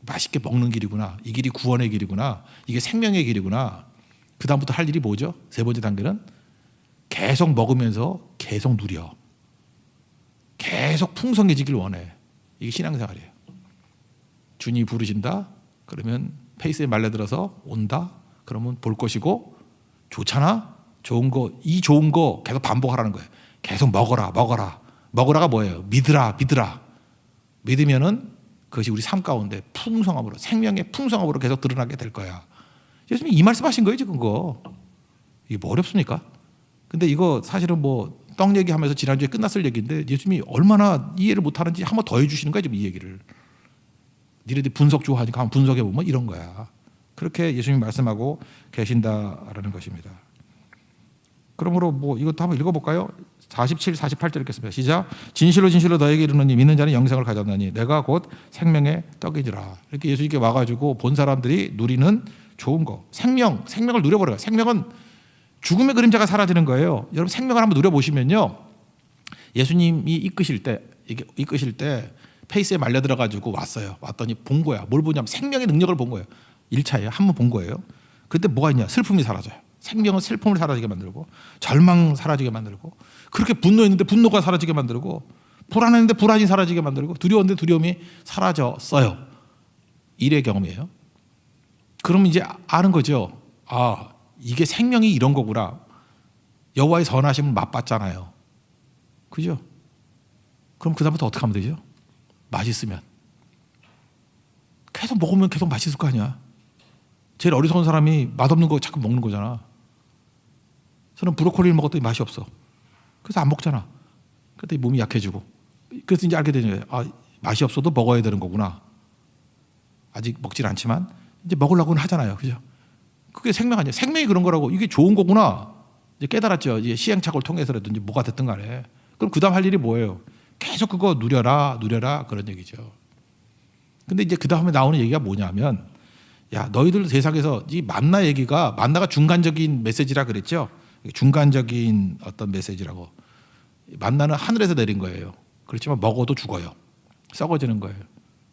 맛있게 먹는 길이구나. 이 길이 구원의 길이구나. 이게 생명의 길이구나. 그 다음부터 할 일이 뭐죠? 세 번째 단계는 계속 먹으면서 계속 누려. 계속 풍성해지길 원해. 이게 신앙생활이에요. 주님이 부르신다. 그러면 페이스에 말려들어서 온다. 그러면 볼 것이고 좋잖아. 좋은 거, 이 좋은 거 계속 반복하라는 거예요. 계속 먹어라, 먹어라. 먹으라가 뭐예요? 믿으라, 믿으라. 믿으면은 그것이 우리 삶 가운데 풍성함으로, 생명의 풍성함으로 계속 드러나게 될 거야. 예수님이 이 말씀하신 거예요, 지금 그거. 이게 뭐 어렵습니까? 근데 이거 사실은 뭐 떡 얘기하면서 지난주에 끝났을 얘기인데 예수님이 얼마나 이해를 못하는지 한 번 더 해주시는 거야, 지금 이 얘기를. 니네들이 분석 좋아하니까 한번 분석해보면 이런 거야. 그렇게 예수님이 말씀하고 계신다라는 것입니다. 그러므로 뭐 이것도 한번 읽어볼까요? 47, 48절 읽겠습니다. 시작. 진실로 진실로 너에게 이르노니 믿는 자는 영생을 가졌나니 내가 곧 생명의 떡이니라. 이렇게 예수님께 와가지고 본 사람들이 누리는 좋은 거. 생명을 누려버려요. 생명은 죽음의 그림자가 사라지는 거예요. 여러분 생명을 한번 누려보시면요. 예수님이 이끄실 때 페이스에 말려들어가지고 왔어요. 왔더니 본 거야. 뭘 보냐면 생명의 능력을 본 거예요. 1차예요. 한 번 본 거예요. 그때 뭐가 있냐? 슬픔이 사라져요. 생명은 슬픔을 사라지게 만들고 절망 사라지게 만들고 그렇게 분노했는데 분노가 사라지게 만들고 불안했는데 불안이 사라지게 만들고 두려웠는데 두려움이 사라졌어요. 일의 경험이에요. 그럼 이제 아는 거죠. 아, 이게 생명이 이런 거구나. 여호와의 선하심을 맛봤잖아요. 그죠? 그럼 그 다음부터 어떻게 하면 되죠? 맛있으면 계속 먹으면 계속 맛있을 거 아니야. 제일 어리석은 사람이 맛없는 거 자꾸 먹는 거잖아. 저는 브로콜리를 먹었더니 맛이 없어. 그래서 안 먹잖아. 그때 몸이 약해지고. 그래서 이제 알게 되는 거예요. 아, 맛이 없어도 먹어야 되는 거구나. 아직 먹질 않지만 이제 먹으려고는 하잖아요. 그죠? 그게 생명 아니에요. 생명이 그런 거라고. 이게 좋은 거구나. 이제 깨달았죠. 이제 시행착오를 통해서라도 이제 뭐가 됐든 간에. 그럼 그다음 할 일이 뭐예요? 계속 그거 누려라 그런 얘기죠. 근데 이제 그다음에 나오는 얘기가 뭐냐면, 야, 너희들 세상에서 이 만나가 중간적인 메시지라 그랬죠. 중간적인 어떤 메시지라고. 만나는 하늘에서 내린 거예요. 그렇지만 먹어도 죽어요. 썩어지는 거예요.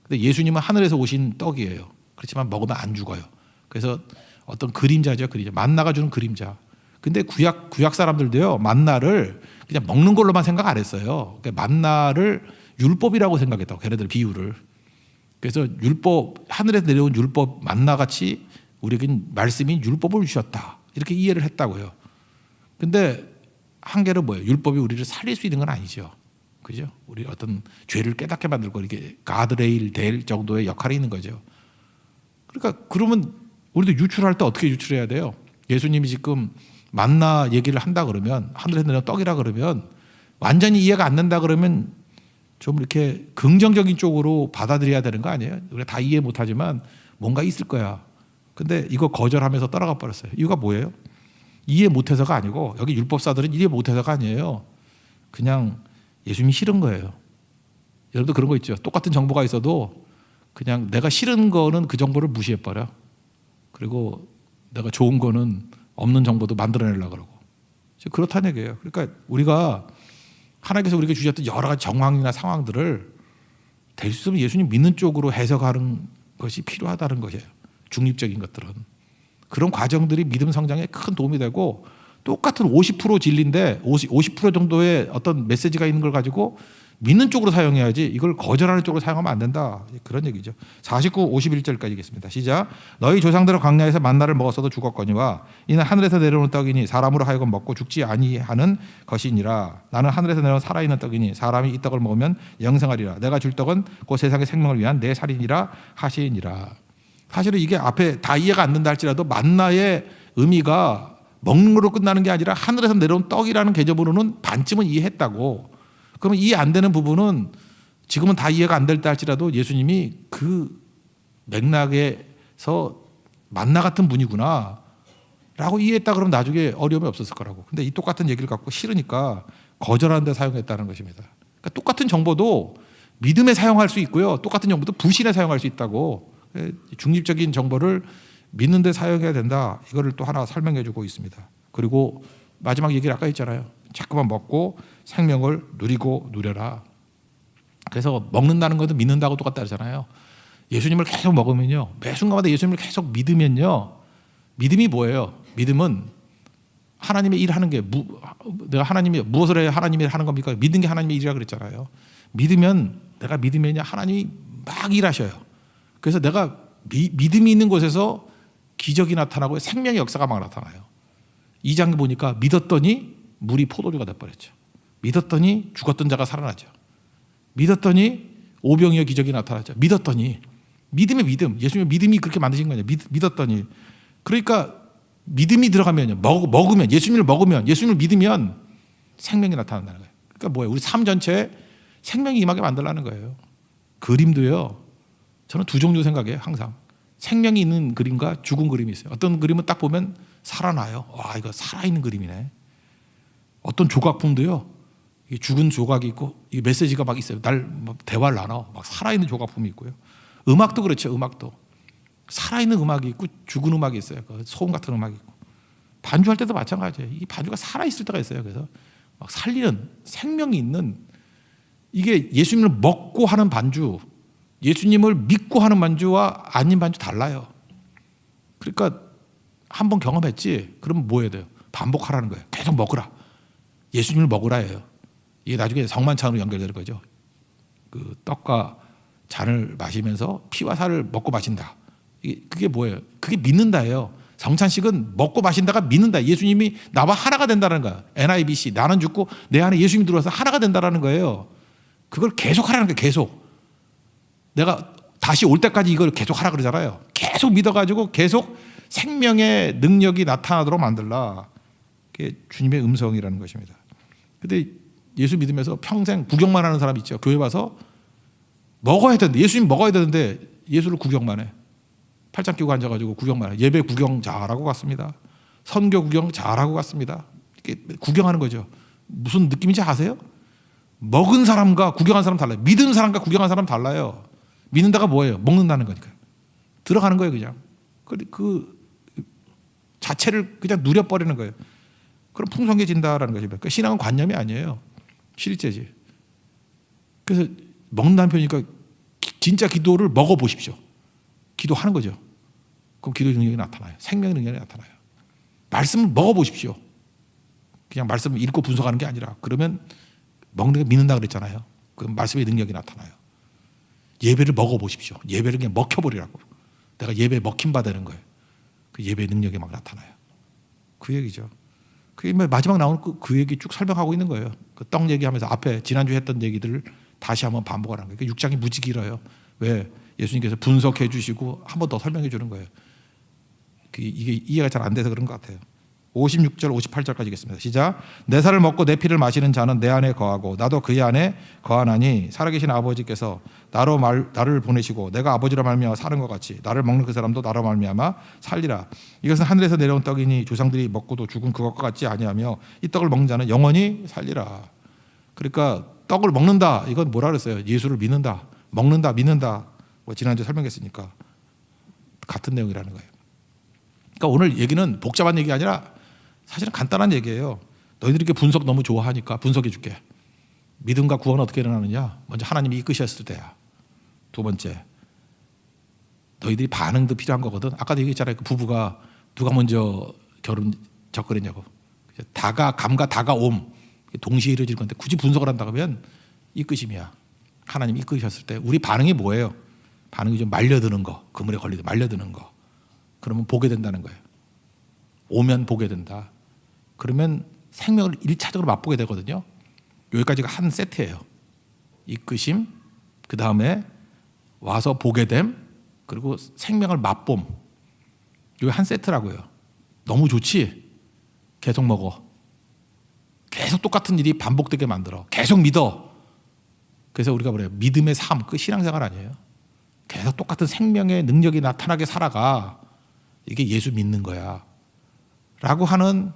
근데 예수님은 하늘에서 오신 떡이에요. 그렇지만 먹으면 안 죽어요. 그래서 어떤 그림자죠, 그림자. 만나가 주는 그림자. 근데 구약 사람들도요, 만나를 그냥 먹는 걸로만 생각 안 했어요. 그러니까 만나를 율법이라고 생각했다고, 걔네들 비유를. 그래서 율법, 하늘에서 내려온 율법 만나같이 우리에겐 말씀인 율법을 주셨다, 이렇게 이해를 했다고요. 근데 한계는 뭐예요? 율법이 우리를 살릴 수 있는 건 아니죠. 그죠? 우리 어떤 죄를 깨닫게 만들고 이렇게 가드레일 될 정도의 역할이 있는 거죠. 그러니까 그러면 우리도 유출할 때 어떻게 유출해야 돼요? 예수님이 지금 만나 얘기를 한다 그러면, 하늘에서 내려온 떡이라 그러면, 완전히 이해가 안 된다 그러면 좀 이렇게 긍정적인 쪽으로 받아들여야 되는 거 아니에요? 우리가 다 이해 못하지만 뭔가 있을 거야. 근데 이거 거절하면서 따라가 버렸어요. 이유가 뭐예요? 이해 못해서가 아니고, 여기 율법사들은 이해 못해서가 아니에요. 그냥 예수님이 싫은 거예요. 여러분도 그런 거 있죠. 똑같은 정보가 있어도 그냥 내가 싫은 거는 그 정보를 무시해버려. 그리고 내가 좋은 거는 없는 정보도 만들어내려고 그러고. 그렇다는 얘기예요. 그러니까 우리가 하나님께서 우리에게 주셨던 여러 가지 정황이나 상황들을 될 수 있으면 예수님 믿는 쪽으로 해석하는 것이 필요하다는 것이에요. 중립적인 것들은. 그런 과정들이 믿음 성장에 큰 도움이 되고, 똑같은 50% 진리인데 50% 정도의 어떤 메시지가 있는 걸 가지고 믿는 쪽으로 사용해야지 이걸 거절하는 쪽으로 사용하면 안 된다, 그런 얘기죠. 49, 51절까지 읽겠습니다. 시작. 너희 조상들은 광야에서 만나를 먹었어도 죽었거니와 이는 하늘에서 내려오는 떡이니 사람으로 하여금 먹고 죽지 아니하는 것이니라. 나는 하늘에서 내려온 살아있는 떡이니 사람이 이 떡을 먹으면 영생하리라. 내가 줄 떡은 곧 세상의 생명을 위한 내 살이니라 하시니라. 사실은 이게 앞에 다 이해가 안 된다 할지라도 만나의 의미가 먹는 걸로 끝나는 게 아니라 하늘에서 내려온 떡이라는 개념으로는 반쯤은 이해했다고. 그러면 이해 안 되는 부분은 지금은 다 이해가 안 될 때 할지라도 예수님이 그 맥락에서 만나 같은 분이구나 라고 이해했다 그러면 나중에 어려움이 없었을 거라고. 근데 이 똑같은 얘기를 갖고 싫으니까 거절하는 데 사용했다는 것입니다. 그러니까 똑같은 정보도 믿음에 사용할 수 있고요, 똑같은 정보도 불신에 사용할 수 있다고. 중립적인 정보를 믿는 데 사용해야 된다, 이거를 또 하나 설명해 주고 있습니다. 그리고 마지막 얘기를 아까 했잖아요. 자꾸만 먹고 생명을 누리고 누려라. 그래서 먹는다는 것도 믿는다고 똑같다 그러잖아요. 예수님을 계속 먹으면요, 매 순간마다 예수님을 계속 믿으면요, 믿음이 뭐예요? 믿음은 하나님의 일하는 게, 내가 하나님이 무엇을 해야 하나님이 하는 겁니까? 믿는 게 하나님의 일이라 그랬잖아요. 믿으면, 내가 믿으면요 하나님이 막 일하셔요. 그래서 내가 믿음이 있는 곳에서 기적이 나타나고 생명의 역사가 막 나타나요. 2장 보니까 믿었더니 물이 포도주가 돼버렸죠. 믿었더니 죽었던 자가 살아나죠. 믿었더니 오병이어 기적이 나타나죠. 믿었더니, 믿음의 믿음, 예수님의 믿음이 그렇게 만드신 거예요. 믿었더니. 그러니까 믿음이 들어가면요, 먹으면, 예수님을 먹으면, 예수님을 믿으면 생명이 나타난다는 거예요. 그러니까 뭐예요? 우리 삶 전체에 생명이 임하게 만들라는 거예요. 그림도요, 저는 두 종류 생각해요. 항상 생명이 있는 그림과 죽은 그림이 있어요. 어떤 그림은 딱 보면 살아나요. 와, 이거 살아있는 그림이네. 어떤 조각품도요, 죽은 조각이 있고 이 메시지가 막 있어요. 대화를 나눠. 막 살아있는 조각품이 있고요. 음악도 그렇죠. 음악도 살아있는 음악이 있고 죽은 음악이 있어요. 소음 같은 음악이 있고. 반주할 때도 마찬가지예요. 이 반주가 살아있을 때가 있어요. 그래서 막 살리는, 생명이 있는, 이게 예수님을 먹고 하는 반주, 예수님을 믿고 하는 반주와 아닌 반주 달라요. 그러니까 한번 경험했지, 그러면 뭐 해야 돼요? 반복하라는 거예요. 계속 먹으라. 예수님을 먹으라예요. 이게 나중에 성만찬으로 연결되는 거죠. 그 떡과 잔을 마시면서 피와 살을 먹고 마신다. 그게 뭐예요? 그게 믿는다예요. 성찬식은 먹고 마신다가 믿는다. 예수님이 나와 하나가 된다는 거야. NIBC, 나는 죽고 내 안에 예수님이 들어와서 하나가 된다는 거예요. 그걸 계속 하라는 거예요. 계속. 내가 다시 올 때까지 이걸 계속 하라 그러잖아요. 계속 믿어가지고 계속 생명의 능력이 나타나도록 만들라. 그게 주님의 음성이라는 것입니다. 근데 예수 믿으면서 평생 구경만 하는 사람 있죠. 교회 와서 먹어야 되는데, 예수님 먹어야 되는데 예수를 구경만 해. 팔짱 끼고 앉아가지고 구경만 해. 예배 구경 잘하고 갔습니다. 선교 구경 잘하고 갔습니다. 이렇게 구경하는 거죠. 무슨 느낌인지 아세요? 먹은 사람과 구경한 사람 달라요. 믿은 사람과 구경한 사람 달라요. 믿는다가 뭐예요? 먹는다는 거니까요. 들어가는 거예요, 그냥. 그 자체를 그냥 누려버리는 거예요. 그럼 풍성해진다라는 거죠. 그러니까 신앙은 관념이 아니에요. 실제지. 그래서 먹는다는 표현이니까 진짜 기도를 먹어보십시오. 기도하는 거죠. 그럼 기도의 능력이 나타나요. 생명의 능력이 나타나요. 말씀을 먹어보십시오. 그냥 말씀을 읽고 분석하는 게 아니라, 그러면 먹는 게 믿는다 그랬잖아요. 그럼 말씀의 능력이 나타나요. 예배를 먹어보십시오. 예배를 그냥 먹혀버리라고. 내가 예배에 먹힌 바 되는 거예요. 그 예배의 능력이 막 나타나요. 그 얘기죠. 그게 마지막 나오는 그 얘기 쭉 설명하고 있는 거예요. 그 떡 얘기하면서 앞에 지난주에 했던 얘기들을 다시 한번 반복하는 거예요. 6장이 무지 길어요. 왜? 예수님께서 분석해 주시고 한 번 더 설명해 주는 거예요. 이게 이해가 잘 안 돼서 그런 것 같아요. 56절 58절까지 읽겠습니다. 시작. 내 살을 먹고 내 피를 마시는 자는 내 안에 거하고 나도 그의 안에 거하나니 살아계신 아버지께서 나를 보내시고 내가 아버지로 말미암아 사는 것 같이 나를 먹는 그 사람도 나로 말미암아 살리라. 이것은 하늘에서 내려온 떡이니 조상들이 먹고도 죽은 그것과 같지 아니하며 이 떡을 먹는 자는 영원히 살리라. 그러니까 떡을 먹는다, 이건 뭐라 그랬어요? 예수를 믿는다, 먹는다, 믿는다. 지난주에 설명했으니까 같은 내용이라는 거예요. 그러니까 오늘 얘기는 복잡한 얘기가 아니라 사실은 간단한 얘기예요. 너희들이 이렇게 분석 너무 좋아하니까 분석해 줄게. 믿음과 구원은 어떻게 일어나느냐? 먼저 하나님이 이끄셨을 때야. 두 번째, 너희들이 반응도 필요한 거거든. 아까도 얘기했잖아요. 그 부부가 누가 먼저 결혼 접근했냐고. 감과 다가옴 동시에 이루어질 건데 굳이 분석을 한다 그러면 이끄심이야. 하나님이 이끄셨을 때 우리 반응이 뭐예요? 반응이 좀 말려드는 거, 그물에 걸리듯 말려드는 거. 그러면 보게 된다는 거예요. 오면 보게 된다. 그러면 생명을 1차적으로 맛보게 되거든요. 여기까지가 한 세트예요. 이끄심, 그 다음에 와서 보게 됨, 그리고 생명을 맛봄. 이게 한 세트라고요. 너무 좋지? 계속 먹어. 계속 똑같은 일이 반복되게 만들어. 계속 믿어. 그래서 우리가 뭐래요? 믿음의 삶, 그 신앙생활 아니에요. 계속 똑같은 생명의 능력이 나타나게 살아가. 이게 예수 믿는 거야 라고 하는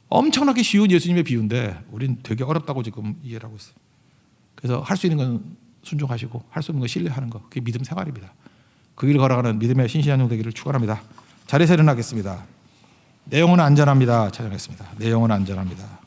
엄청나게 쉬운 예수님의 비유인데 우린 되게 어렵다고 지금 이해를 하고 있어요. 그래서 할 수 있는 건 순종하시고 할 수 없는 건 신뢰하는 거, 그게 믿음 생활입니다. 그 길을 걸어가는 믿음의 신실한 종 되기를 축원합니다. 자리에서 일어나겠습니다. 내 영혼은 안전합니다. 찬양하겠습니다. 내 영혼은 안전합니다.